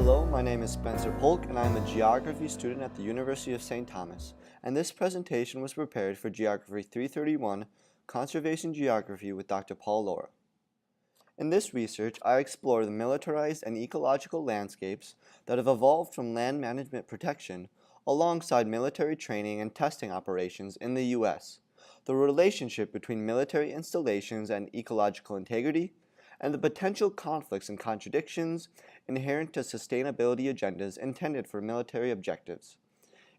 Hello, my name is Spencer Polk and I am a geography student at the University of St. Thomas, and this presentation was prepared for Geography 331, Conservation Geography with Dr. Paul Laura. In this research, I explore the militarized and ecological landscapes that have evolved from land management protection alongside military training and testing operations in the U.S., the relationship between military installations and ecological integrity, and the potential conflicts and contradictions inherent to sustainability agendas intended for military objectives.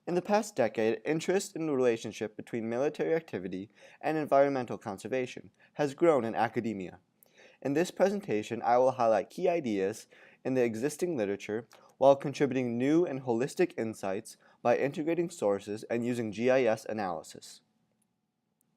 In the past decade, interest in the relationship between military activity and environmental conservation has grown in academia. In this presentation, I will highlight key ideas in the existing literature while contributing new and holistic insights by integrating sources and using GIS analysis.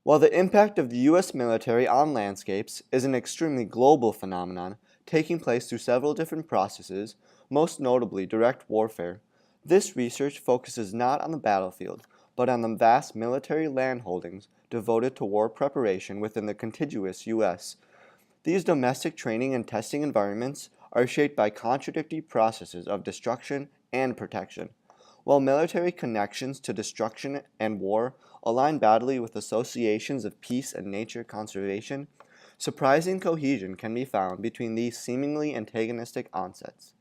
While the impact of the U.S. military on landscapes is an extremely global phenomenon, taking place through several different processes, most notably direct warfare, this research focuses not on the battlefield, but on the vast military land holdings devoted to war preparation within the contiguous U.S. These domestic training and testing environments are shaped by contradictory processes of destruction and protection. While military connections to destruction and war align badly with associations of peace and nature conservation, surprising cohesion can be found between these seemingly antagonistic onsets.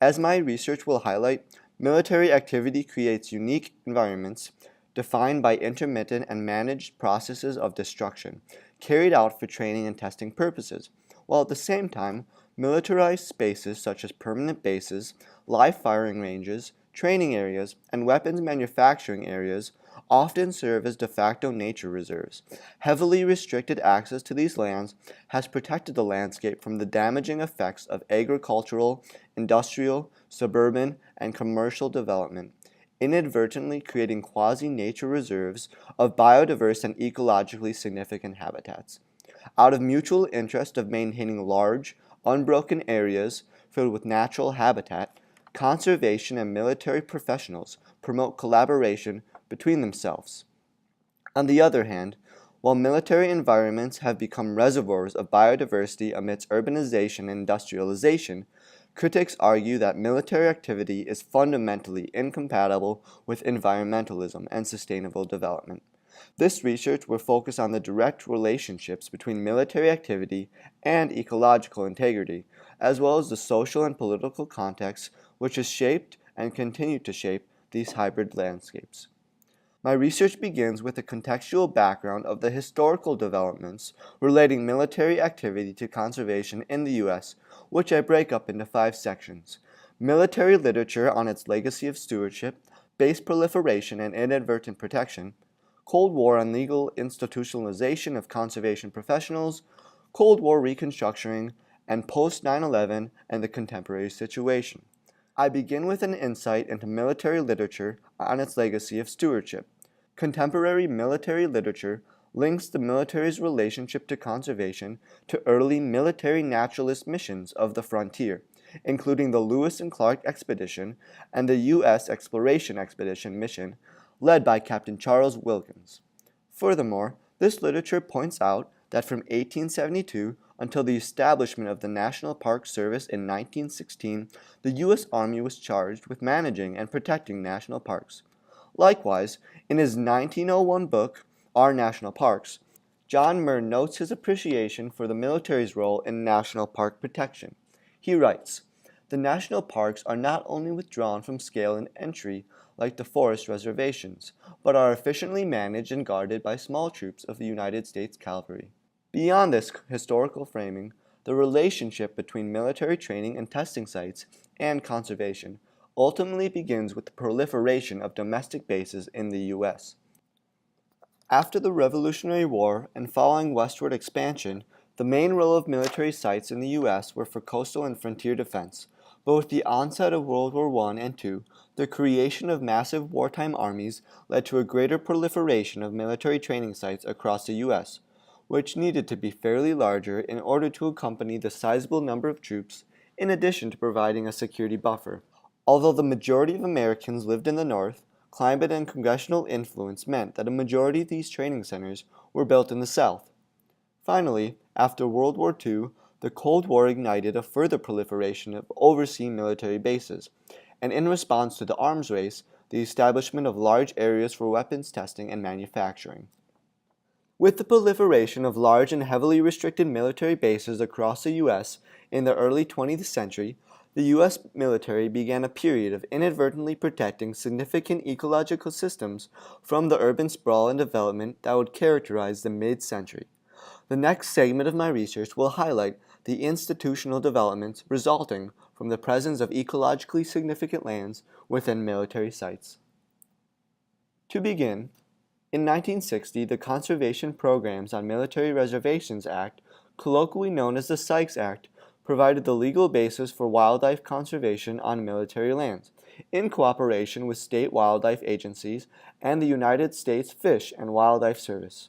As my research will highlight, military activity creates unique environments defined by intermittent and managed processes of destruction, carried out for training and testing purposes, while at the same time, militarized spaces such as permanent bases, live firing ranges, training areas, and weapons manufacturing areas often serve as de facto nature reserves. Heavily restricted access to these lands has protected the landscape from the damaging effects of agricultural, industrial, suburban, and commercial development, inadvertently creating quasi-nature reserves of biodiverse and ecologically significant habitats. Out of mutual interest of maintaining large, unbroken areas filled with natural habitat, conservation and military professionals promote collaboration between themselves. On the other hand, while military environments have become reservoirs of biodiversity amidst urbanization and industrialization, critics argue that military activity is fundamentally incompatible with environmentalism and sustainable development. This research will focus on the direct relationships between military activity and ecological integrity, as well as the social and political context which has shaped and continue to shape these hybrid landscapes. My research begins with a contextual background of the historical developments relating military activity to conservation in the U.S., which I break up into 5 sections: military literature on its legacy of stewardship, base proliferation and inadvertent protection, Cold War and legal institutionalization of conservation professionals, Cold War reconstructing, and post-9/11 and the contemporary situation. I begin with an insight into military literature on its legacy of stewardship. Contemporary military literature links the military's relationship to conservation to early military naturalist missions of the frontier, including the Lewis and Clark Expedition and the U.S. Exploration Expedition mission led by Captain Charles Wilkins. Furthermore, this literature points out that from 1872 until the establishment of the National Park Service in 1916, the U.S. Army was charged with managing and protecting national parks. Likewise, in his 1901 book, Our National Parks, John Muir notes his appreciation for the military's role in national park protection. He writes, "The national parks are not only withdrawn from scale and entry like the forest reservations, but are efficiently managed and guarded by small troops of the United States Cavalry." Beyond this historical framing, the relationship between military training and testing sites and conservation ultimately begins with the proliferation of domestic bases in the U.S. After the Revolutionary War and following westward expansion, the main role of military sites in the U.S. were for coastal and frontier defense. But with the onset of World War I and II, the creation of massive wartime armies led to a greater proliferation of military training sites across the U.S., which needed to be fairly larger in order to accompany the sizable number of troops, in addition to providing a security buffer. Although the majority of Americans lived in the North, climate and congressional influence meant that a majority of these training centers were built in the South. Finally, after World War II, the Cold War ignited a further proliferation of overseas military bases, and in response to the arms race, the establishment of large areas for weapons testing and manufacturing. With the proliferation of large and heavily restricted military bases across the U.S. in the early 20th century, the U.S. military began a period of inadvertently protecting significant ecological systems from the urban sprawl and development that would characterize the mid-century. The next segment of my research will highlight the institutional developments resulting from the presence of ecologically significant lands within military sites. To begin, in 1960, the Conservation Programs on Military Reservations Act, colloquially known as the Sykes Act, provided the legal basis for wildlife conservation on military lands, in cooperation with state wildlife agencies and the United States Fish and Wildlife Service.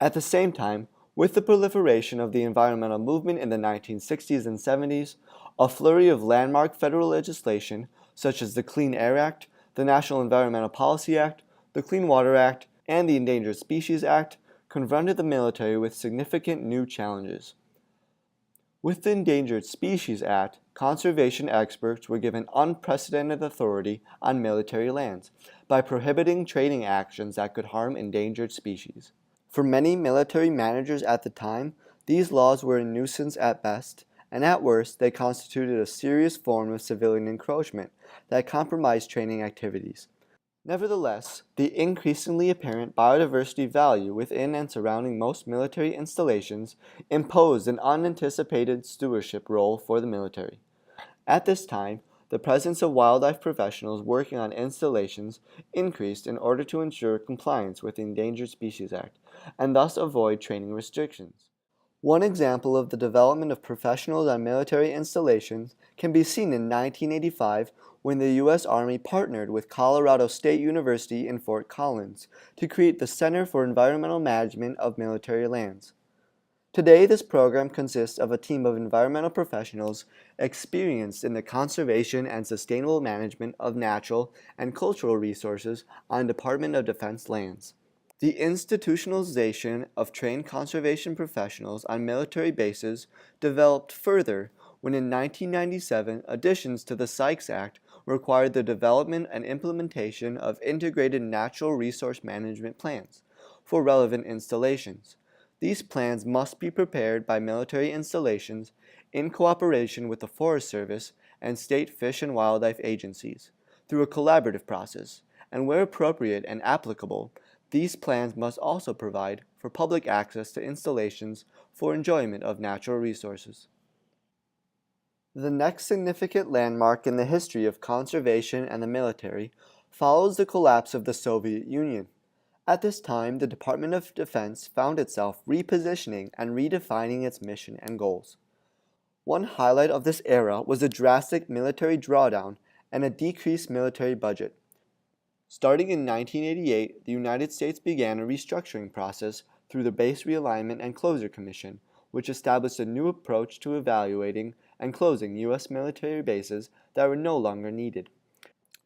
At the same time, with the proliferation of the environmental movement in the 1960s and 70s, a flurry of landmark federal legislation, such as the Clean Air Act, the National Environmental Policy Act, the Clean Water Act, and the Endangered Species Act, confronted the military with significant new challenges. With the Endangered Species Act, conservation experts were given unprecedented authority on military lands by prohibiting trading actions that could harm endangered species. For many military managers at the time, these laws were a nuisance at best, and at worst, they constituted a serious form of civilian encroachment that compromised training activities. Nevertheless, the increasingly apparent biodiversity value within and surrounding most military installations imposed an unanticipated stewardship role for the military. At this time, the presence of wildlife professionals working on installations increased in order to ensure compliance with the Endangered Species Act, and thus avoid training restrictions. One example of the development of professionals on military installations can be seen in 1985 when the U.S. Army partnered with Colorado State University in Fort Collins to create the Center for Environmental Management of Military Lands. Today, this program consists of a team of environmental professionals experienced in the conservation and sustainable management of natural and cultural resources on Department of Defense lands. The institutionalization of trained conservation professionals on military bases developed further when in 1997 additions to the Sykes Act required the development and implementation of integrated natural resource management plans for relevant installations. These plans must be prepared by military installations in cooperation with the Forest Service and state fish and wildlife agencies through a collaborative process, and where appropriate and applicable, these plans must also provide for public access to installations for enjoyment of natural resources. The next significant landmark in the history of conservation and the military follows the collapse of the Soviet Union. At this time, the Department of Defense found itself repositioning and redefining its mission and goals. One highlight of this era was a drastic military drawdown and a decreased military budget. Starting in 1988, the United States began a restructuring process through the Base Realignment and Closure Commission, which established a new approach to evaluating and closing U.S. military bases that were no longer needed.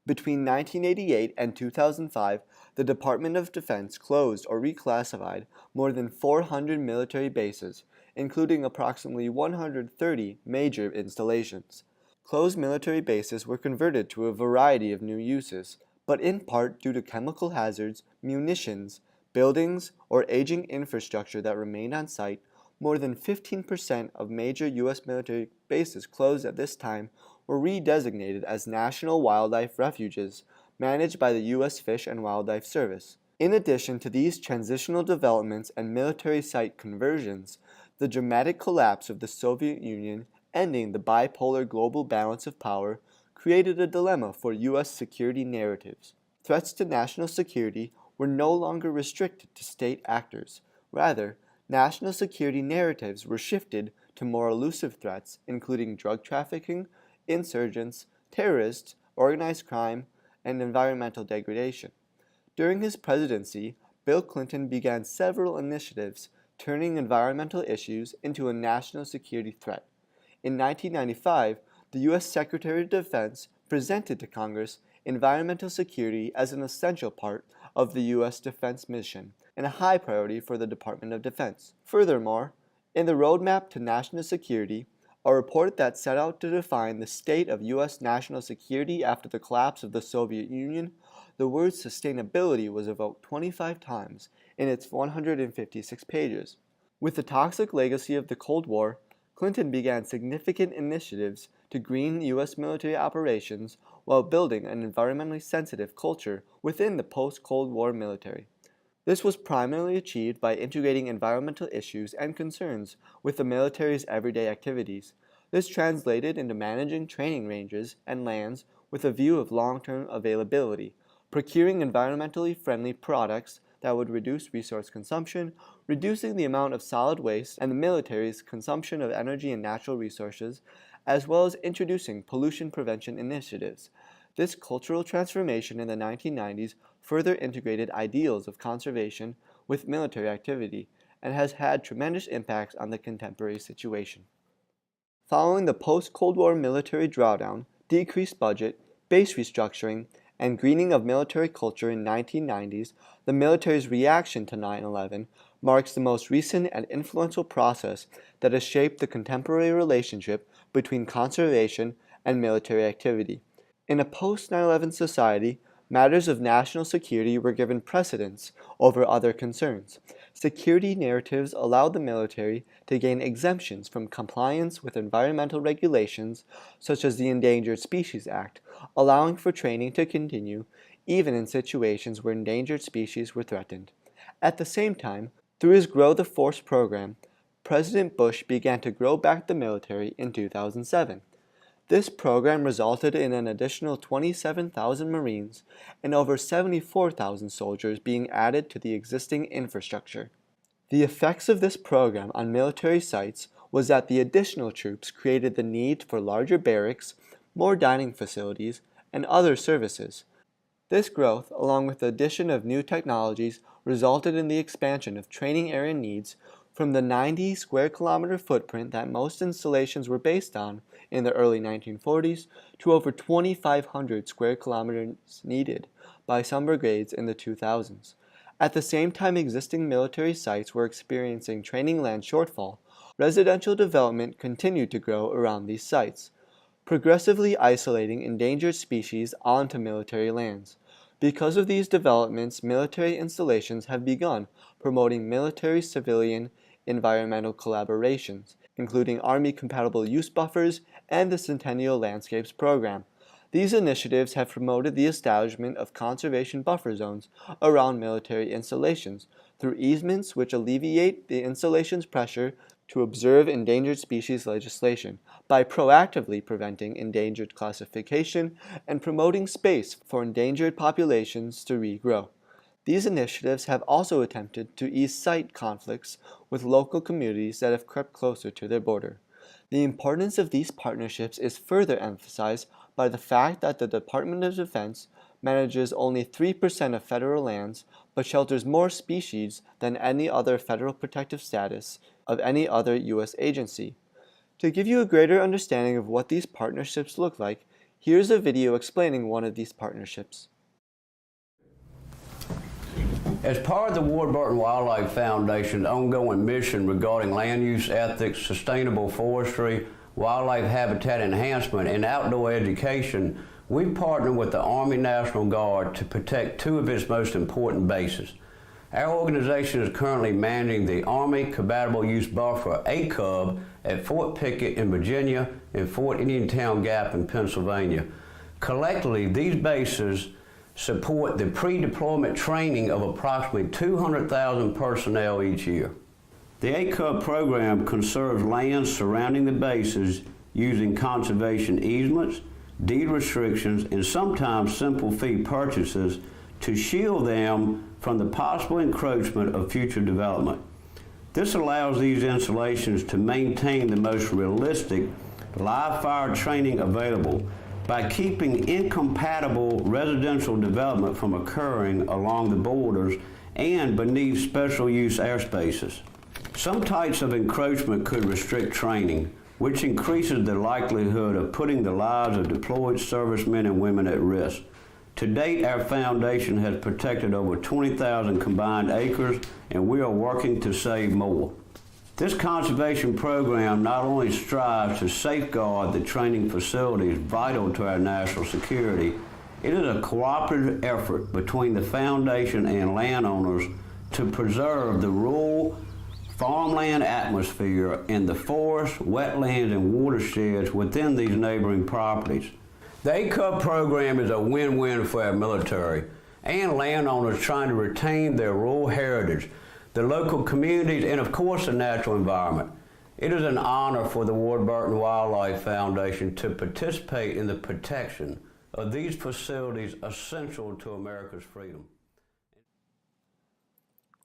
Between 1988 and 2005, the Department of Defense closed or reclassified more than 400 military bases, including approximately 130 major installations. Closed military bases were converted to a variety of new uses, but in part due to chemical hazards, munitions, buildings, or aging infrastructure that remained on site, more than 15% of major U.S. military bases closed at this time were redesignated as national wildlife refuges managed by the U.S. Fish and Wildlife Service. In addition to these transitional developments and military site conversions, the dramatic collapse of the Soviet Union, ending the bipolar global balance of power, created a dilemma for U.S. security narratives. Threats to national security were no longer restricted to state actors. Rather, national security narratives were shifted to more elusive threats, including drug trafficking, insurgents, terrorists, organized crime, and environmental degradation. During his presidency, Bill Clinton began several initiatives turning environmental issues into a national security threat. In 1995, the U.S. Secretary of Defense presented to Congress environmental security as an essential part of the U.S. defense mission and a high priority for the Department of Defense. Furthermore, In the Roadmap to National Security, a report that set out to define the state of U.S. national security after the collapse of the Soviet Union, the word sustainability was evoked 25 times in its 156 pages. With the toxic legacy of the Cold War, Clinton began significant initiatives to green U.S. military operations while building an environmentally sensitive culture within the post-Cold War military. This was primarily achieved by integrating environmental issues and concerns with the military's everyday activities. This translated into managing training ranges and lands with a view of long-term availability, procuring environmentally friendly products that would reduce resource consumption, reducing the amount of solid waste and the military's consumption of energy and natural resources, as well as introducing pollution prevention initiatives. This cultural transformation in the 1990s further integrated ideals of conservation with military activity and has had tremendous impacts on the contemporary situation. Following the post-Cold War military drawdown, decreased budget, base restructuring, and greening of military culture in the 1990s, the military's reaction to 9/11 marks the most recent and influential process that has shaped the contemporary relationship between conservation and military activity. In a post-9/11 society, matters of national security were given precedence over other concerns. Security narratives allowed the military to gain exemptions from compliance with environmental regulations such as the Endangered Species Act, allowing for training to continue even in situations where endangered species were threatened. At the same time, through his Grow the Force program, President Bush began to grow back the military in 2007. This program resulted in an additional 27,000 Marines and over 74,000 soldiers being added to the existing infrastructure. The effects of this program on military sites was that the additional troops created the need for larger barracks, more dining facilities, and other services. This growth, along with the addition of new technologies, resulted in the expansion of training area needs from the 90 square kilometer footprint that most installations were based on in the early 1940s to over 2,500 square kilometers needed by some brigades in the 2000s. At the same time existing military sites were experiencing training land shortfall, residential development continued to grow around these sites, progressively isolating endangered species onto military lands. Because of these developments, military installations have begun promoting military-civilian environmental collaborations, including Army-compatible use buffers and the Sentinel Landscapes program. These initiatives have promoted the establishment of conservation buffer zones around military installations through easements which alleviate the installation's pressure to observe endangered species legislation by proactively preventing endangered classification and promoting space for endangered populations to regrow. These initiatives have also attempted to ease site conflicts with local communities that have crept closer to their border. The importance of these partnerships is further emphasized by the fact that the Department of Defense manages only 3% of federal lands but shelters more species than any other federal protective status of any other U.S. agency. To give you a greater understanding of what these partnerships look like, here's a video explaining one of these partnerships. As part of the Warburton Wildlife Foundation's ongoing mission regarding land use ethics, sustainable forestry, wildlife habitat enhancement, and outdoor education, we partner with the Army National Guard to protect two of its most important bases. Our organization is currently managing the Army Compatible Use Buffer, ACUB, at Fort Pickett in Virginia and Fort Indiantown Gap in Pennsylvania. Collectively, these bases support the pre-deployment training of approximately 200,000 personnel each year. The ACUB program conserves land surrounding the bases using conservation easements, deed restrictions, and sometimes simple fee purchases to shield them from the possible encroachment of future development. This allows these installations to maintain the most realistic live fire training available by keeping incompatible residential development from occurring along the borders and beneath special use airspaces. Some types of encroachment could restrict training, which increases the likelihood of putting the lives of deployed servicemen and women at risk. To date, our foundation has protected over 20,000 combined acres, and we are working to save more. This conservation program not only strives to safeguard the training facilities vital to our national security, it is a cooperative effort between the Foundation and landowners to preserve the rural farmland atmosphere in the forests, wetlands, and watersheds within these neighboring properties. The ACUB program is a win-win for our military and landowners trying to retain their rural heritage, the local communities, and of course the natural environment. It is an honor for the Warburton Wildlife Foundation to participate in the protection of these facilities essential to America's freedom.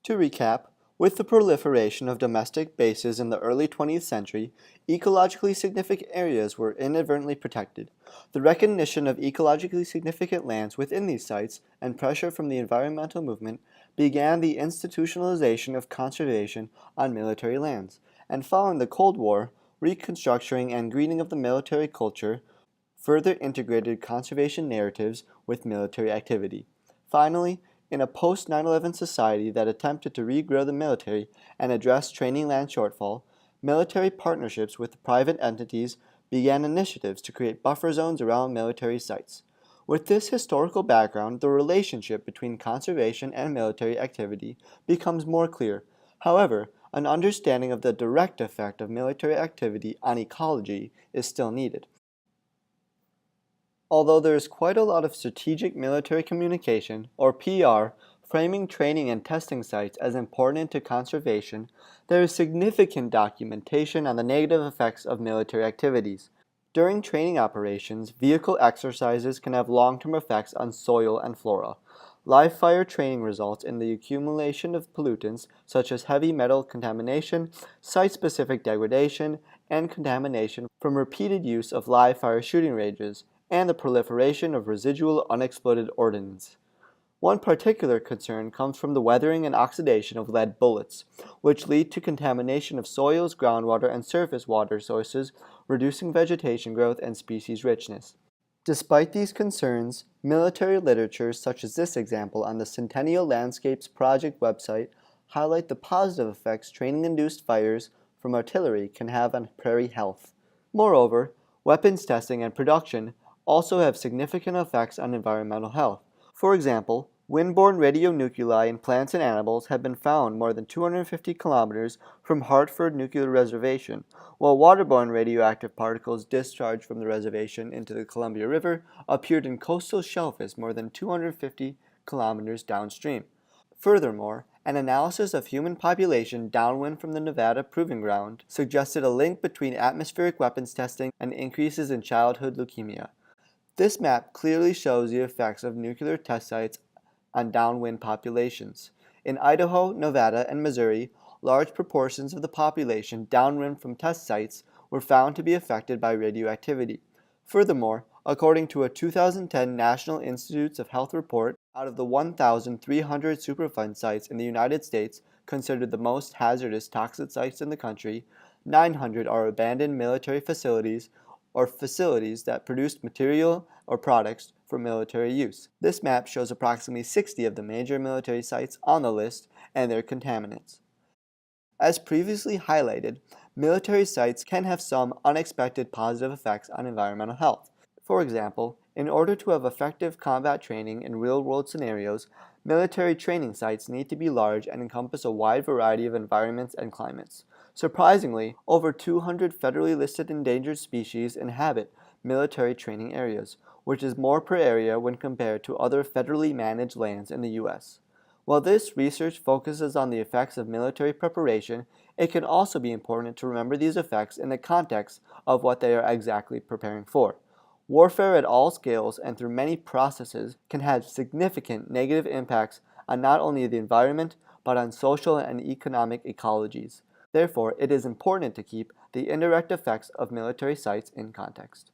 To recap, with the proliferation of domestic bases in the early 20th century, ecologically significant areas were inadvertently protected. The recognition of ecologically significant lands within these sites and pressure from the environmental movement began the institutionalization of conservation on military lands, and following the Cold War, reconstructing and greening of the military culture further integrated conservation narratives with military activity. Finally, in a post-9/11 society that attempted to regrow the military and address training land shortfall, military partnerships with private entities began initiatives to create buffer zones around military sites. With this historical background, the relationship between conservation and military activity becomes more clear. However, an understanding of the direct effect of military activity on ecology is still needed. Although there is quite a lot of strategic military communication, or PR, framing training and testing sites as important to conservation, there is significant documentation on the negative effects of military activities. During training operations, vehicle exercises can have long-term effects on soil and flora. Live fire training results in the accumulation of pollutants such as heavy metal contamination, site-specific degradation, and contamination from repeated use of live fire shooting ranges, and the proliferation of residual unexploded ordnance. One particular concern comes from the weathering and oxidation of lead bullets, which lead to contamination of soils, groundwater, and surface water sources, reducing vegetation growth and species richness. Despite these concerns, military literature such as this example on the Sentinel Landscapes Project website highlight the positive effects training-induced fires from artillery can have on prairie health. Moreover, weapons testing and production also have significant effects on environmental health. For example, wind-borne radionuclei in plants and animals have been found more than 250 kilometers from Hartford Nuclear Reservation, while waterborne radioactive particles discharged from the reservation into the Columbia River appeared in coastal shellfish more than 250 kilometers downstream. Furthermore, an analysis of human population downwind from the Nevada Proving Ground suggested a link between atmospheric weapons testing and increases in childhood leukemia. This map clearly shows the effects of nuclear test sites on downwind populations. In Idaho, Nevada, and Missouri, large proportions of the population downwind from test sites were found to be affected by radioactivity. Furthermore, according to a 2010 National Institutes of Health report, out of the 1,300 Superfund sites in the United States considered the most hazardous toxic sites in the country, 900 are abandoned military facilities or facilities that produced material or products for military use. This map shows approximately 60 of the major military sites on the list and their contaminants. As previously highlighted, military sites can have some unexpected positive effects on environmental health. For example, in order to have effective combat training in real-world scenarios, military training sites need to be large and encompass a wide variety of environments and climates. Surprisingly, over 200 federally listed endangered species inhabit military training areas, which is more per area when compared to other federally managed lands in the U.S. While this research focuses on the effects of military preparation, it can also be important to remember these effects in the context of what they are exactly preparing for. Warfare at all scales and through many processes can have significant negative impacts on not only the environment, but on social and economic ecologies. Therefore, it is important to keep the indirect effects of military sites in context.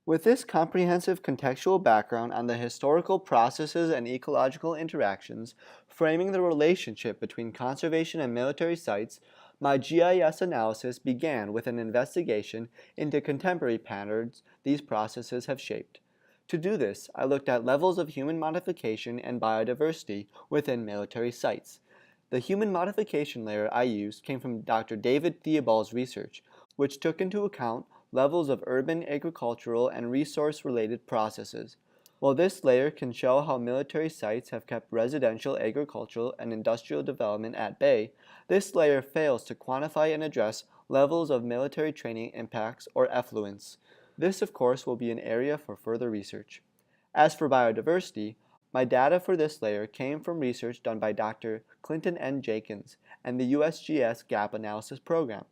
With this comprehensive contextual background on the historical processes and ecological interactions framing the relationship between conservation and military sites, my GIS analysis began with an investigation into contemporary patterns these processes have shaped. To do this, I looked at levels of human modification and biodiversity within military sites. The human modification layer I used came from Dr. David Theobald's research, which took into account levels of urban, agricultural, and resource-related processes. While this layer can show how military sites have kept residential, agricultural, and industrial development at bay, this layer fails to quantify and address levels of military training impacts or effluence. This, of course, will be an area for further research. As for biodiversity, my data for this layer came from research done by Dr. Clinton N. Jenkins and the USGS Gap Analysis Program.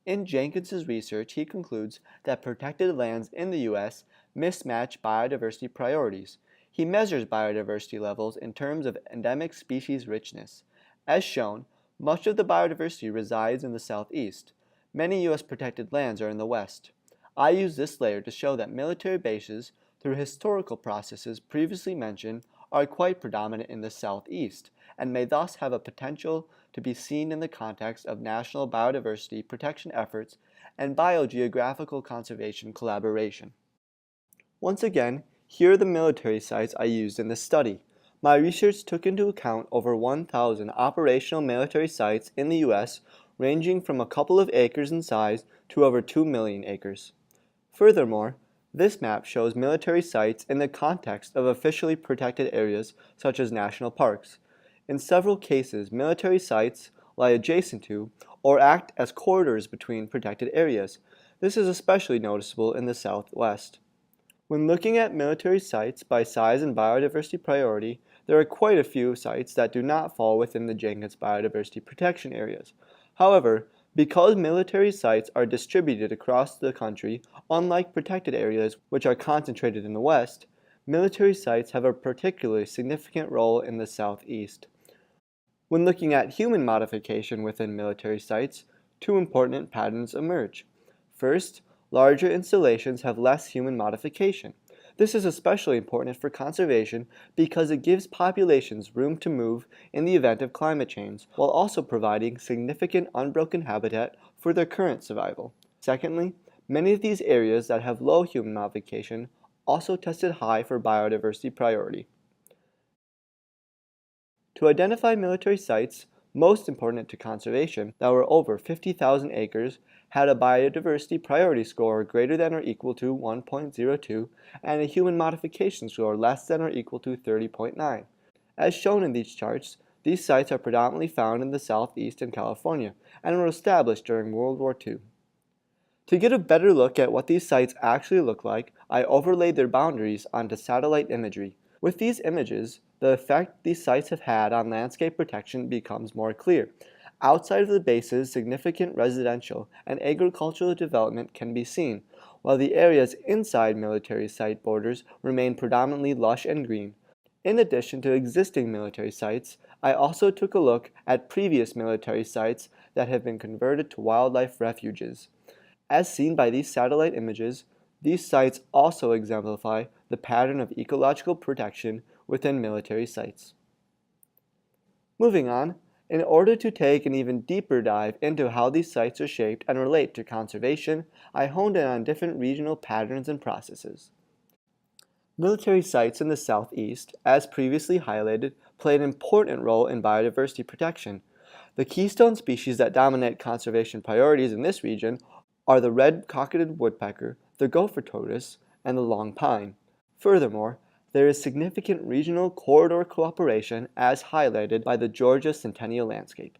In Jenkins's research, he concludes that protected lands in the U.S. mismatch biodiversity priorities. He measures biodiversity levels in terms of endemic species richness. As shown, much of the biodiversity resides in the southeast. Many U.S. protected lands are in the west. I use this layer to show that military bases, through historical processes previously mentioned, are quite predominant in the southeast, and may thus have a potential to be seen in the context of national biodiversity protection efforts and biogeographical conservation collaboration. Once again, here are the military sites I used in this study. My research took into account over 1,000 operational military sites in the U.S., ranging from a couple of acres in size to over 2 million acres. Furthermore, this map shows military sites in the context of officially protected areas such as national parks. In several cases, military sites lie adjacent to or act as corridors between protected areas. This is especially noticeable in the Southwest. When looking at military sites by size and biodiversity priority, there are quite a few sites that do not fall within the Jenkins biodiversity protection areas. However, because military sites are distributed across the country, unlike protected areas which are concentrated in the West, military sites have a particularly significant role in the Southeast. When looking at human modification within military sites, two important patterns emerge. First, larger installations have less human modification. This is especially important for conservation because it gives populations room to move in the event of climate change, while also providing significant unbroken habitat for their current survival. Secondly, many of these areas that have low human modification also tested high for biodiversity priority. To identify military sites most important to conservation that were over 50,000 acres had a biodiversity priority score greater than or equal to 1.02 and a human modification score less than or equal to 30.9. As shown in these charts, these sites are predominantly found in the Southeast and California and were established during World War II. To get a better look at what these sites actually look like, I overlaid their boundaries onto satellite imagery. With these images, the effect these sites have had on landscape protection becomes more clear. Outside of the bases, significant residential and agricultural development can be seen, while the areas inside military site borders remain predominantly lush and green. In addition to existing military sites, I also took a look at previous military sites that have been converted to wildlife refuges. As seen by these satellite images, these sites also exemplify the pattern of ecological protection within military sites. Moving on, in order to take an even deeper dive into how these sites are shaped and relate to conservation, I honed in on different regional patterns and processes. Military sites in the Southeast, as previously highlighted, play an important role in biodiversity protection. The keystone species that dominate conservation priorities in this region are the red-cocketed woodpecker, the gopher tortoise, and the long pine. Furthermore, there is significant regional corridor cooperation as highlighted by the Georgia Centennial landscape.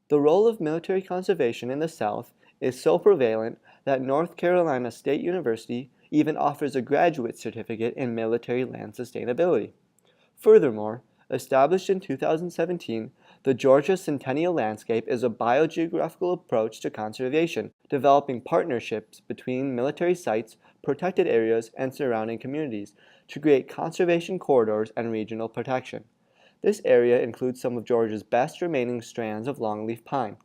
The role of military conservation in the South is so prevalent that North Carolina State University even offers a graduate certificate in military land sustainability. Furthermore, established in 2017, the Georgia Centennial landscape is a biogeographical approach to conservation, developing partnerships between military sites, protected areas, and surrounding communities to create conservation corridors and regional protection. This area includes some of Georgia's best remaining strands of longleaf pine.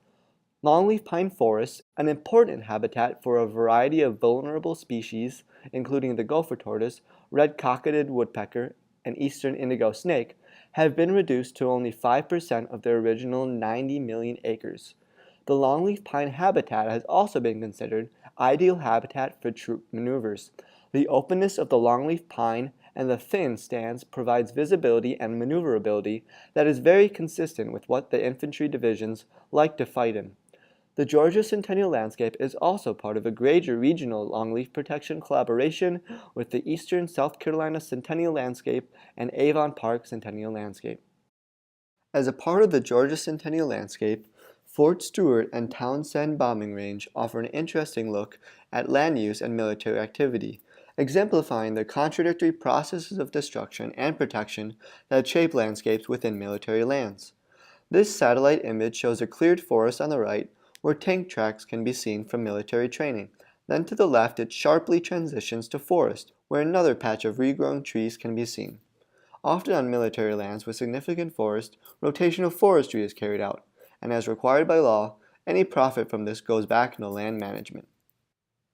Longleaf pine forests, an important habitat for a variety of vulnerable species, including the gopher tortoise, red-cocketed woodpecker, and eastern indigo snake, have been reduced to only 5% of their original 90 million acres. The longleaf pine habitat has also been considered ideal habitat for troop maneuvers. The openness of the longleaf pine and the thin stance provides visibility and maneuverability that is very consistent with what the infantry divisions like to fight in. The Georgia Centennial landscape is also part of a greater regional longleaf protection collaboration with the Eastern South Carolina Centennial landscape and Avon Park Centennial landscape. As a part of the Georgia Centennial landscape, Fort Stewart and Townsend bombing range offer an interesting look at land use and military activity, exemplifying the contradictory processes of destruction and protection that shape landscapes within military lands. This satellite image shows a cleared forest on the right where tank tracks can be seen from military training. Then to the left it sharply transitions to forest, where another patch of regrown trees can be seen. Often on military lands with significant forest, rotational forestry is carried out, and as required by law, any profit from this goes back into land management.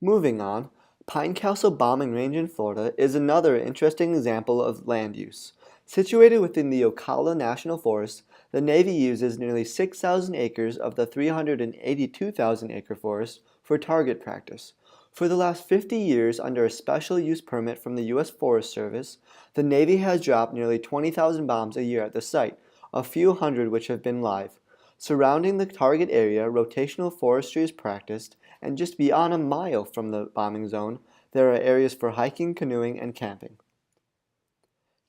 Moving on, Pinecastle bombing range in Florida is another interesting example of land use. Situated within the Ocala National Forest, the Navy uses nearly 6,000 acres of the 382,000 acre forest for target practice. For the last 50 years, under a special use permit from the U.S. Forest Service, the Navy has dropped nearly 20,000 bombs a year at the site, a few hundred which have been live. Surrounding the target area, rotational forestry is practiced, and just beyond a mile from the bombing zone, there are areas for hiking, canoeing, and camping.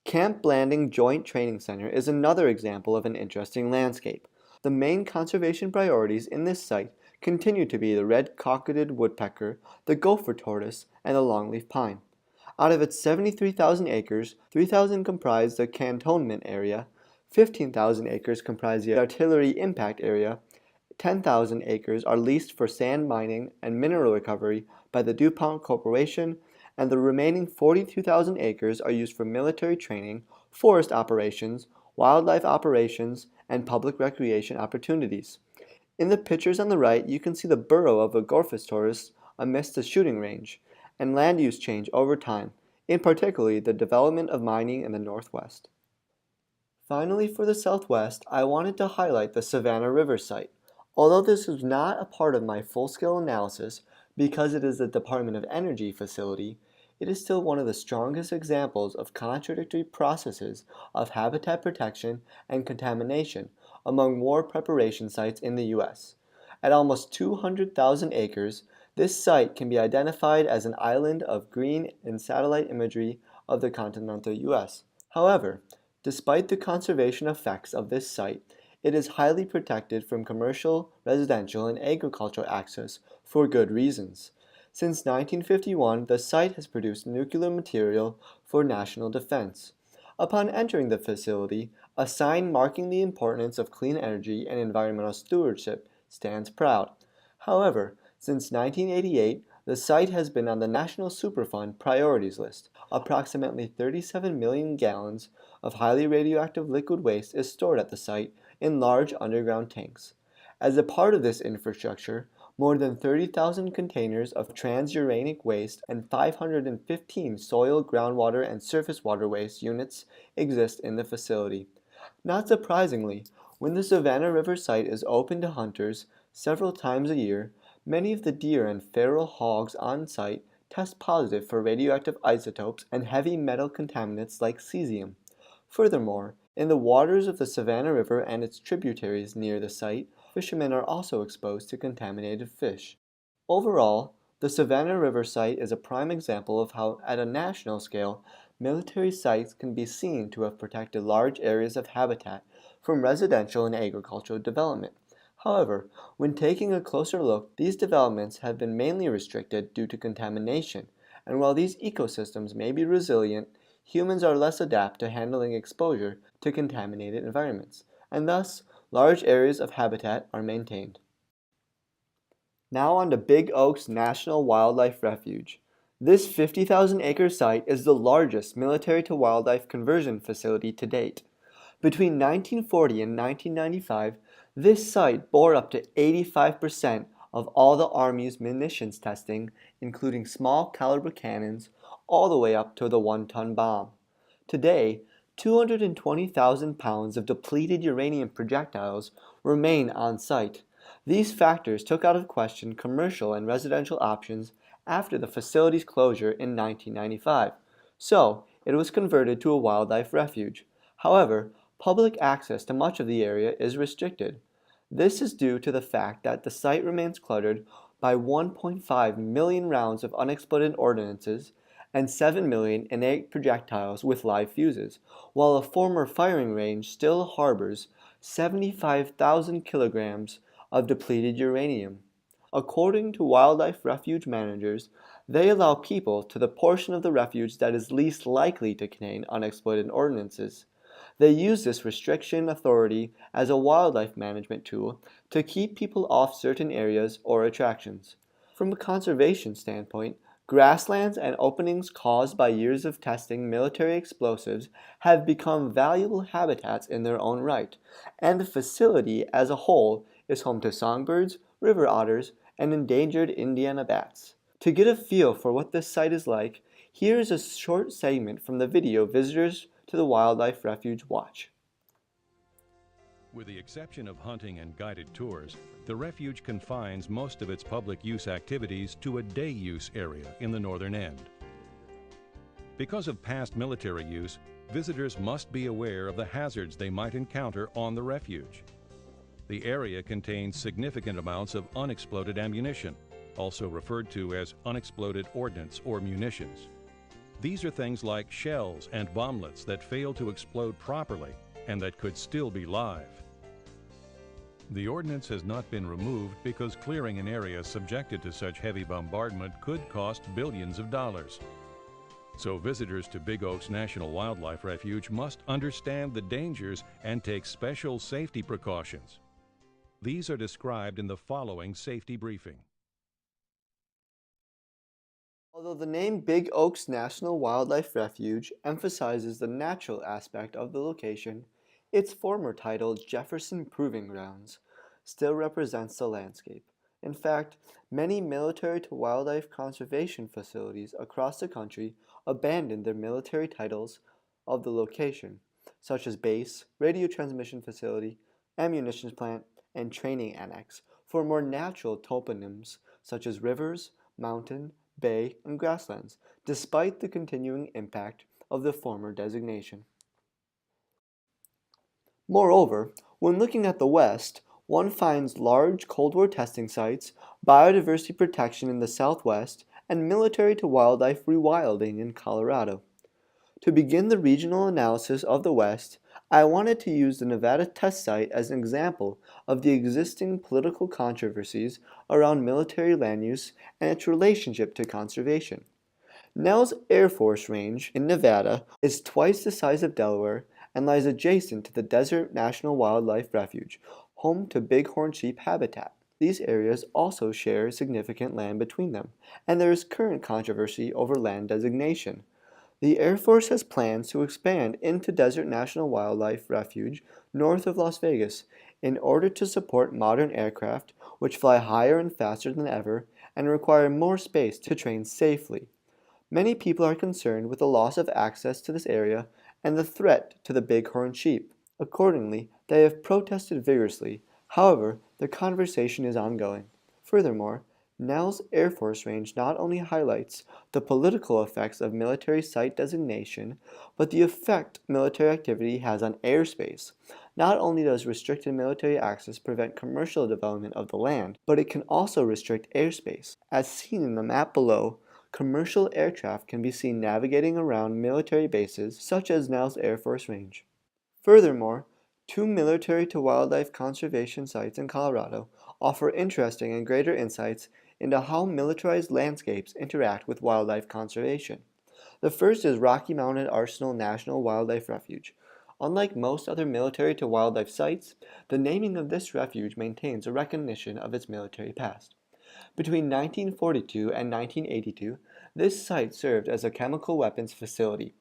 Camp Blanding Joint Training Center is another example of an interesting landscape. The main conservation priorities in this site continue to be the red-cocketed woodpecker, the gopher tortoise, and the longleaf pine. Out of its 73,000 acres, 3,000 comprise the cantonment area, 15,000 acres comprise the artillery impact area, 10,000 acres are leased for sand mining and mineral recovery by the DuPont Corporation, and the remaining 42,000 acres are used for military training, forest operations, wildlife operations, and public recreation opportunities. In the pictures on the right, you can see the burrow of a gopher tortoise amidst the shooting range, and land use change over time, in particular the development of mining in the Northwest. Finally, for the Southwest, I wanted to highlight the Savannah River site. Although this was not a part of my full-scale analysis because it is a Department of Energy facility, it is still one of the strongest examples of contradictory processes of habitat protection and contamination among war preparation sites in the U.S. At almost 200,000 acres, this site can be identified as an island of green in satellite imagery of the continental U.S. However, despite the conservation effects of this site, it is highly protected from commercial, residential, and agricultural access for good reasons. Since 1951, the site has produced nuclear material for national defense. Upon entering the facility, a sign marking the importance of clean energy and environmental stewardship stands proud. However, since 1988, the site has been on the National Superfund priorities list. Approximately 37 million gallons of highly radioactive liquid waste is stored at the site in large underground tanks. As a part of this infrastructure, more than 30,000 containers of transuranic waste and 515 soil, groundwater, and surface water waste units exist in the facility. Not surprisingly, when the Savannah River site is open to hunters several times a year, many of the deer and feral hogs on site test positive for radioactive isotopes and heavy metal contaminants like cesium. Furthermore, in the waters of the Savannah River and its tributaries near the site, fishermen are also exposed to contaminated fish. Overall, the Savannah River site is a prime example of how, at a national scale, military sites can be seen to have protected large areas of habitat from residential and agricultural development. However, when taking a closer look, these developments have been mainly restricted due to contamination, and while these ecosystems may be resilient, humans are less adept to handling exposure to contaminated environments, and thus, large areas of habitat are maintained. Now on to Big Oaks National Wildlife Refuge. This 50,000 acre site is the largest military to wildlife conversion facility to date. Between 1940 and 1995, this site bore up to 85% of all the Army's munitions testing, including small caliber cannons, all the way up to the 1-ton bomb. Today, 220,000 pounds of depleted uranium projectiles remain on site. These factors took out of question commercial and residential options after the facility's closure in 1995. So, it was converted to a wildlife refuge. However, public access to much of the area is restricted. This is due to the fact that the site remains cluttered by 1.5 million rounds of unexploded ordnances and 7 million innate projectiles with live fuses, while a former firing range still harbors 75,000 kilograms of depleted uranium. According to wildlife refuge managers, they allow people to the portion of the refuge that is least likely to contain unexploded ordnances. They use this restriction authority as a wildlife management tool to keep people off certain areas or attractions. From a conservation standpoint, grasslands and openings caused by years of testing military explosives have become valuable habitats in their own right, and the facility as a whole is home to songbirds, river otters, and endangered Indiana bats. To get a feel for what this site is like, here is a short segment from the video visitors to the Wildlife Refuge watch. With the exception of hunting and guided tours, the refuge confines most of its public use activities to a day use area in the northern end. Because of past military use, visitors must be aware of the hazards they might encounter on the refuge. The area contains significant amounts of unexploded ammunition, also referred to as unexploded ordnance or munitions. These are things like shells and bomblets that fail to explode properly and that could still be live. The ordnance has not been removed because clearing an area subjected to such heavy bombardment could cost billions of dollars. So visitors to Big Oaks National Wildlife Refuge must understand the dangers and take special safety precautions. These are described in the following safety briefing. Although the name Big Oaks National Wildlife Refuge emphasizes the natural aspect of the location, its former title, Jefferson Proving Grounds, still represents the landscape. In fact, many military to wildlife conservation facilities across the country abandoned their military titles of the location, such as base, radio transmission facility, ammunition plant, and training annex, for more natural toponyms such as rivers, mountain, bay, and grasslands, despite the continuing impact of the former designation. Moreover, when looking at the West, one finds large Cold War testing sites, biodiversity protection in the Southwest, and military to wildlife rewilding in Colorado. To begin the regional analysis of the West, I wanted to use the Nevada test site as an example of the existing political controversies around military land use and its relationship to conservation. Nellis Air Force Range in Nevada is twice the size of Delaware and lies adjacent to the Desert National Wildlife Refuge, home to bighorn sheep habitat. These areas also share significant land between them, and there is current controversy over land designation. The Air Force has plans to expand into Desert National Wildlife Refuge north of Las Vegas in order to support modern aircraft which fly higher and faster than ever and require more space to train safely. Many people are concerned with the loss of access to this area and the threat to the bighorn sheep. Accordingly, they have protested vigorously. However, the conversation is ongoing. Furthermore, Nellis Air Force Range not only highlights the political effects of military site designation, but the effect military activity has on airspace. Not only does restricted military access prevent commercial development of the land, but it can also restrict airspace. As seen in the map below, commercial aircraft can be seen navigating around military bases such as Nellis Air Force Range. Furthermore, two military to wildlife conservation sites in Colorado offer interesting and greater insights into how militarized landscapes interact with wildlife conservation. The first is Rocky Mountain Arsenal National Wildlife Refuge. Unlike most other military to wildlife sites, the naming of this refuge maintains a recognition of its military past. Between 1942 and 1982, this site served as a chemical weapons facility.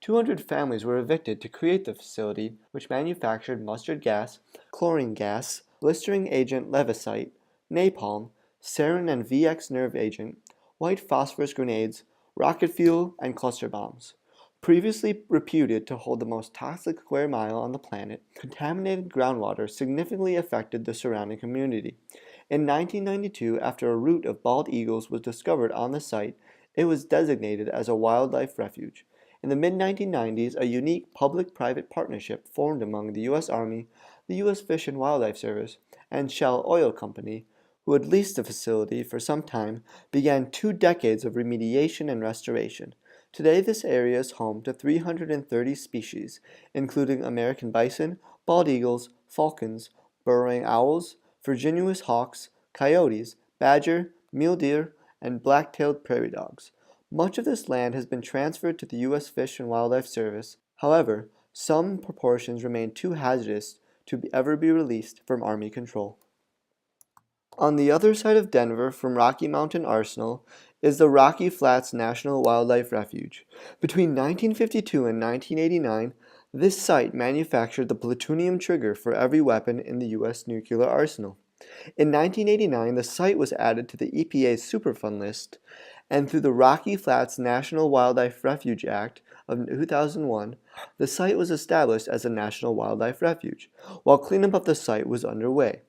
200 families were evicted to create the facility, which manufactured mustard gas, chlorine gas, blistering agent levisite, napalm, sarin and VX nerve agent, white phosphorus grenades, rocket fuel, and cluster bombs. Previously reputed to hold the most toxic square mile on the planet, contaminated groundwater significantly affected the surrounding community. In 1992, after a root of bald eagles was discovered on the site, it was designated as a wildlife refuge. In the mid-1990s, a unique public-private partnership formed among the U.S. Army, the U.S. Fish and Wildlife Service, and Shell Oil Company, who had leased the facility for some time, began 2 decades of remediation and restoration. Today, this area is home to 330 species, including American bison, bald eagles, falcons, burrowing owls, Virginia's hawks, coyotes, badger, mule deer, and black-tailed prairie dogs. Much of this land has been transferred to the U.S. Fish and Wildlife Service. However, some proportions remain too hazardous to ever be released from Army control. On the other side of Denver from Rocky Mountain Arsenal is the Rocky Flats National Wildlife Refuge. Between 1952 and 1989, this site manufactured the plutonium trigger for every weapon in the U.S. nuclear arsenal. In 1989, the site was added to the EPA's Superfund list, and through the Rocky Flats National Wildlife Refuge Act of 2001, the site was established as a National Wildlife Refuge, while cleanup of the site was underway.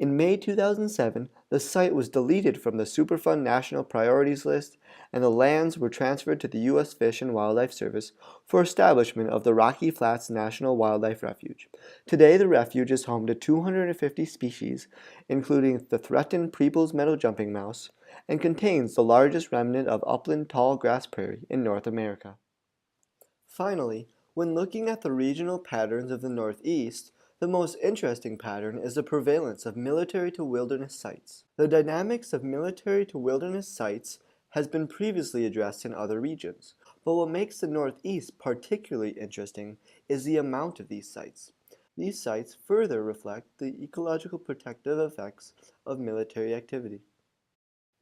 In May 2007, the site was deleted from the Superfund National Priorities List, and the lands were transferred to the U.S. Fish and Wildlife Service for establishment of the Rocky Flats National Wildlife Refuge. Today, the refuge is home to 250 species, including the threatened Preeble's meadow jumping mouse, and contains the largest remnant of upland tall grass prairie in North America. Finally, when looking at the regional patterns of the Northeast, the most interesting pattern is the prevalence of military-to-wilderness sites. The dynamics of military-to-wilderness sites has been previously addressed in other regions, but what makes the Northeast particularly interesting is the amount of these sites. These sites further reflect the ecological protective effects of military activity.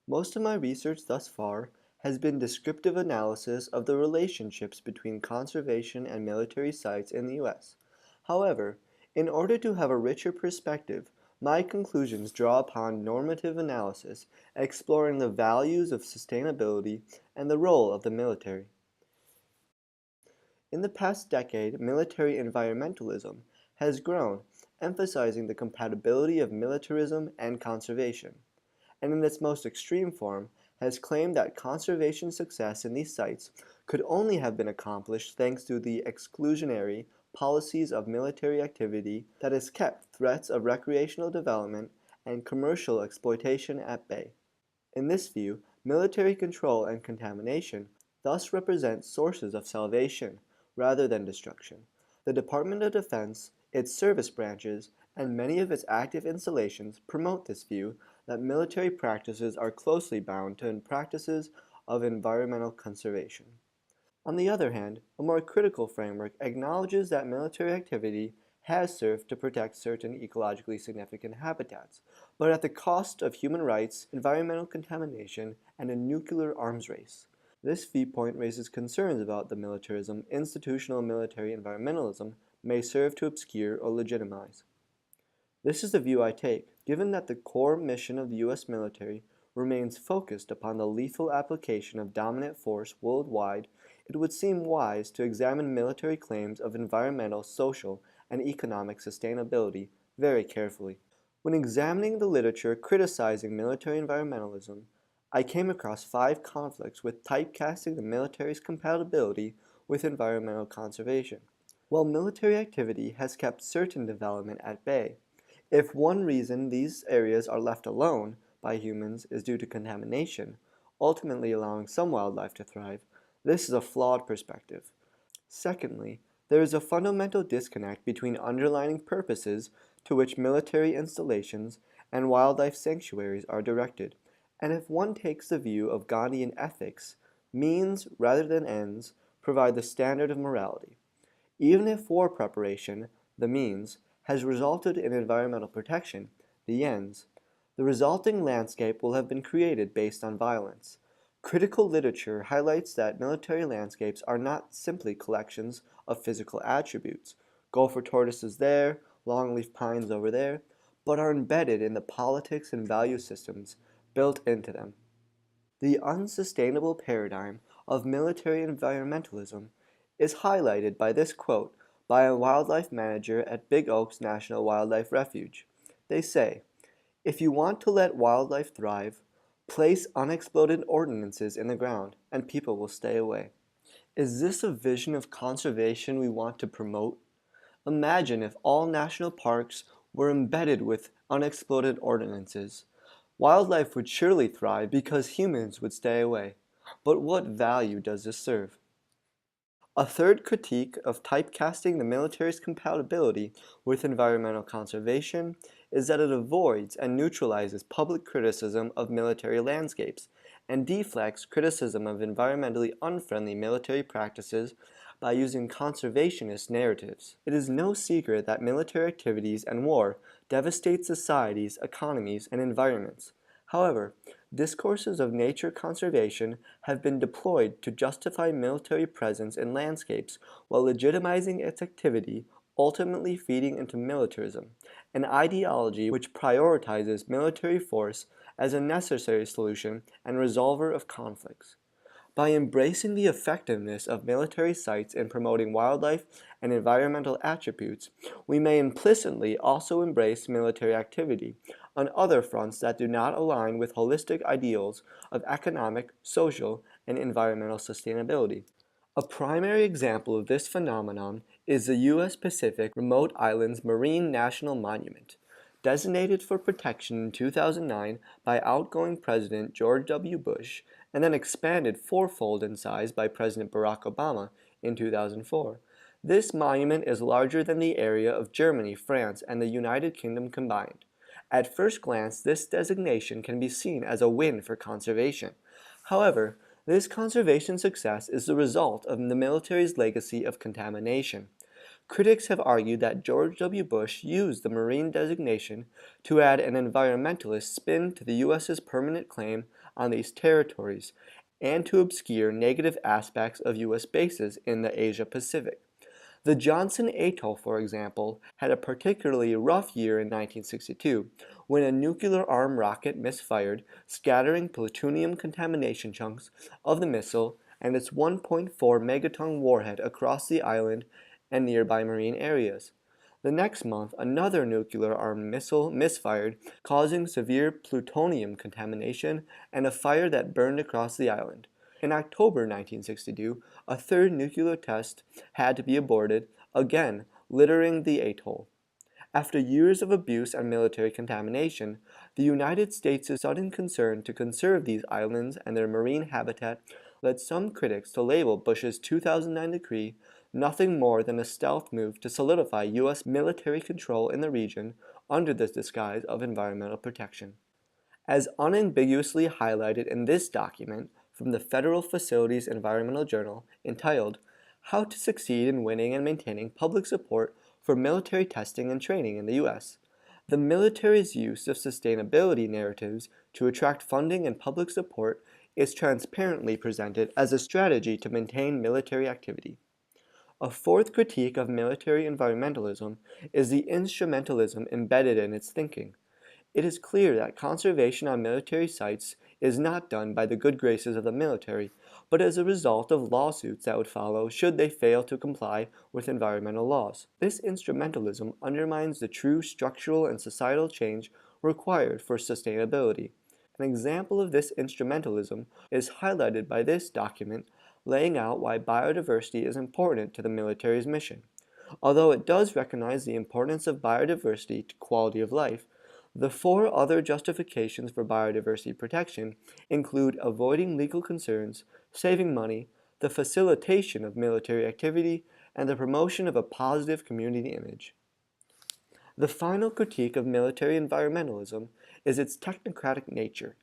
Most of my research thus far has been descriptive analysis of the relationships between conservation and military sites in the U.S. However, in order to have a richer perspective, my conclusions draw upon normative analysis, exploring the values of sustainability and the role of the military. In the past decade, military environmentalism has grown, emphasizing the compatibility of militarism and conservation, and in its most extreme form, has claimed that conservation success in these sites could only have been accomplished thanks to the exclusionary policies of military activity that has kept threats of recreational development and commercial exploitation at bay. In this view, military control and contamination thus represent sources of salvation rather than destruction. The Department of Defense, its service branches, and many of its active installations promote this view that military practices are closely bound to practices of environmental conservation. On the other hand, a more critical framework acknowledges that military activity has served to protect certain ecologically significant habitats, but at the cost of human rights, environmental contamination, and a nuclear arms race. This viewpoint raises concerns about the militarism institutional military environmentalism may serve to obscure or legitimize. This is the view I take, given that the core mission of the U.S. military remains focused upon the lethal application of dominant force worldwide. It would seem wise to examine military claims of environmental, social, and economic sustainability very carefully. When examining the literature criticizing military environmentalism, I came across 5 conflicts with typecasting the military's compatibility with environmental conservation. While military activity has kept certain development at bay, if one reason these areas are left alone by humans is due to contamination, ultimately allowing some wildlife to thrive, this is a flawed perspective. Secondly, there is a fundamental disconnect between underlying purposes to which military installations and wildlife sanctuaries are directed, and if one takes the view of Gandhian ethics, means rather than ends provide the standard of morality. Even if war preparation, the means, has resulted in environmental protection, the ends, the resulting landscape will have been created based on violence. Critical literature highlights that military landscapes are not simply collections of physical attributes, gopher tortoises there, longleaf pines over there, but are embedded in the politics and value systems built into them. The unsustainable paradigm of military environmentalism is highlighted by this quote by a wildlife manager at Big Oaks National Wildlife Refuge. They say, "If you want to let wildlife thrive, place unexploded ordnances in the ground and people will stay away." Is this a vision of conservation we want to promote? Imagine if all national parks were embedded with unexploded ordinances. Wildlife would surely thrive because humans would stay away. But what value does this serve? A third critique of typecasting the military's compatibility with environmental conservation is that it avoids and neutralizes public criticism of military landscapes and deflects criticism of environmentally unfriendly military practices by using conservationist narratives. It is no secret that military activities and war devastate societies, economies, and environments. However, discourses of nature conservation have been deployed to justify military presence in landscapes while legitimizing its activity, ultimately feeding into militarism, an ideology which prioritizes military force as a necessary solution and resolver of conflicts. By embracing the effectiveness of military sites in promoting wildlife and environmental attributes, we may implicitly also embrace military activity on other fronts that do not align with holistic ideals of economic, social, and environmental sustainability. A primary example of this phenomenon is the U.S. Pacific Remote Islands Marine National Monument. Designated for protection in 2009 by outgoing President George W. Bush, and then expanded fourfold in size by President Barack Obama in 2004. This monument is larger than the area of Germany, France, and the United Kingdom combined. At first glance, this designation can be seen as a win for conservation. However, this conservation success is the result of the military's legacy of contamination. Critics have argued that George W. Bush used the marine designation to add an environmentalist spin to the U.S.'s permanent claim on these territories and to obscure negative aspects of U.S. bases in the Asia-Pacific. The Johnson Atoll, for example, had a particularly rough year in 1962 when a nuclear-armed rocket misfired, scattering plutonium contamination chunks of the missile and its 1.4 megaton warhead across the island and nearby marine areas. The next month, another nuclear-armed missile misfired, causing severe plutonium contamination and a fire that burned across the island. In October 1962, a third nuclear test had to be aborted, again littering the atoll. After years of abuse and military contamination, the United States' sudden concern to conserve these islands and their marine habitat led some critics to label Bush's 2009 decree nothing more than a stealth move to solidify U.S. military control in the region under the disguise of environmental protection. As unambiguously highlighted in this document from the Federal Facilities Environmental Journal entitled How to Succeed in Winning and Maintaining Public Support for Military Testing and Training in the U.S., the military's use of sustainability narratives to attract funding and public support is transparently presented as a strategy to maintain military activity. A fourth critique of military environmentalism is the instrumentalism embedded in its thinking. It is clear that conservation on military sites is not done by the good graces of the military, but as a result of lawsuits that would follow should they fail to comply with environmental laws. This instrumentalism undermines the true structural and societal change required for sustainability. An example of this instrumentalism is highlighted by this document laying out why biodiversity is important to the military's mission. Although it does recognize the importance of biodiversity to quality of life, the four other justifications for biodiversity protection include avoiding legal concerns, saving money, the facilitation of military activity, and the promotion of a positive community image. The final critique of military environmentalism is its technocratic nature.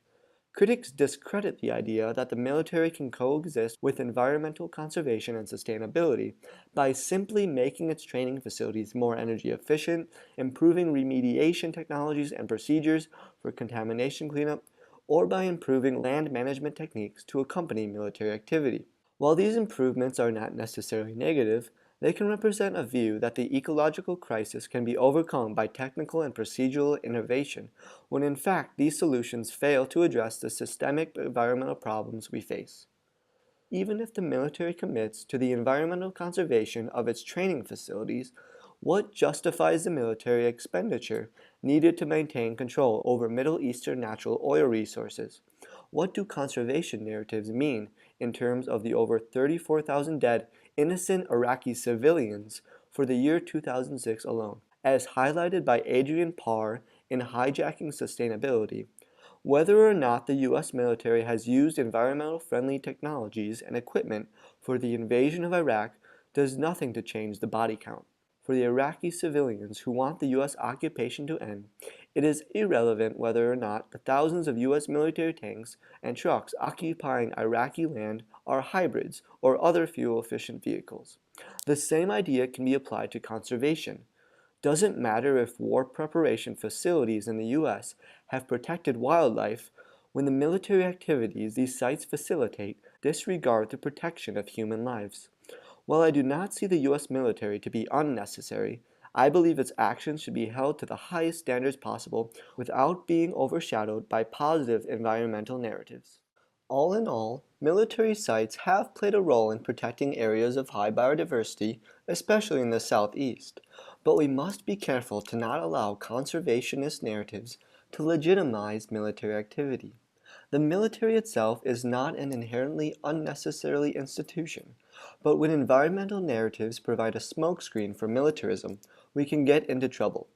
Critics discredit the idea that the military can coexist with environmental conservation and sustainability by simply making its training facilities more energy efficient, improving remediation technologies and procedures for contamination cleanup, or by improving land management techniques to accompany military activity. While these improvements are not necessarily negative, they can represent a view that the ecological crisis can be overcome by technical and procedural innovation, when in fact these solutions fail to address the systemic environmental problems we face. Even if the military commits to the environmental conservation of its training facilities, what justifies the military expenditure needed to maintain control over Middle Eastern natural oil resources? what do conservation narratives mean in terms of the over 34,000 dead innocent Iraqi civilians for the year 2006 alone? As highlighted by Adrian Parr in Hijacking Sustainability, whether or not the U.S. military has used environmental-friendly technologies and equipment for the invasion of Iraq does nothing to change the body count. For the Iraqi civilians who want the U.S. occupation to end, it is irrelevant whether or not the thousands of U.S. military tanks and trucks occupying Iraqi land are hybrids or other fuel-efficient vehicles. The same idea can be applied to conservation. Doesn't matter if war preparation facilities in the U.S. have protected wildlife when the military activities these sites facilitate disregard the protection of human lives. While I do not see the U.S. military to be unnecessary, I believe its actions should be held to the highest standards possible without being overshadowed by positive environmental narratives. All in all, military sites have played a role in protecting areas of high biodiversity, especially in the southeast, but we must be careful to not allow conservationist narratives to legitimize military activity. The military itself is not an inherently unnecessary institution, but when environmental narratives provide a smokescreen for militarism, we can get into trouble.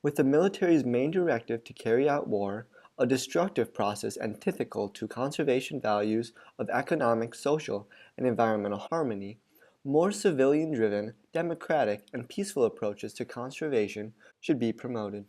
With the military's main directive to carry out war, a destructive process antithetical to conservation values of economic, social, and environmental harmony, more civilian-driven, democratic, and peaceful approaches to conservation should be promoted.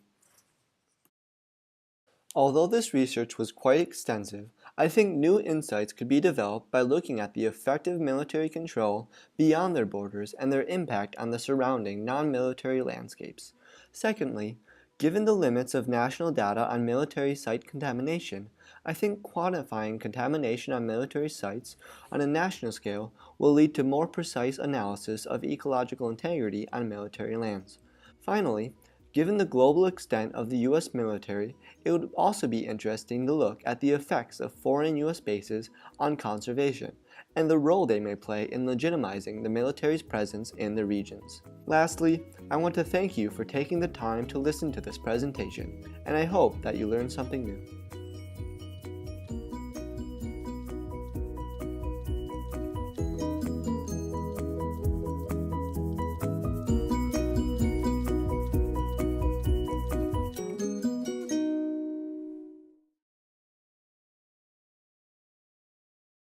Although this research was quite extensive, I think new insights could be developed by looking at the effective military control beyond their borders and their impact on the surrounding non-military landscapes. Secondly, given the limits of national data on military site contamination, I think quantifying contamination on military sites on a national scale will lead to more precise analysis of ecological integrity on military lands. Finally, given the global extent of the U.S. military, it would also be interesting to look at the effects of foreign U.S. bases on conservation and the role they may play in legitimizing the military's presence in the regions. Lastly, I want to thank you for taking the time to listen to this presentation, and I hope that you learned something new.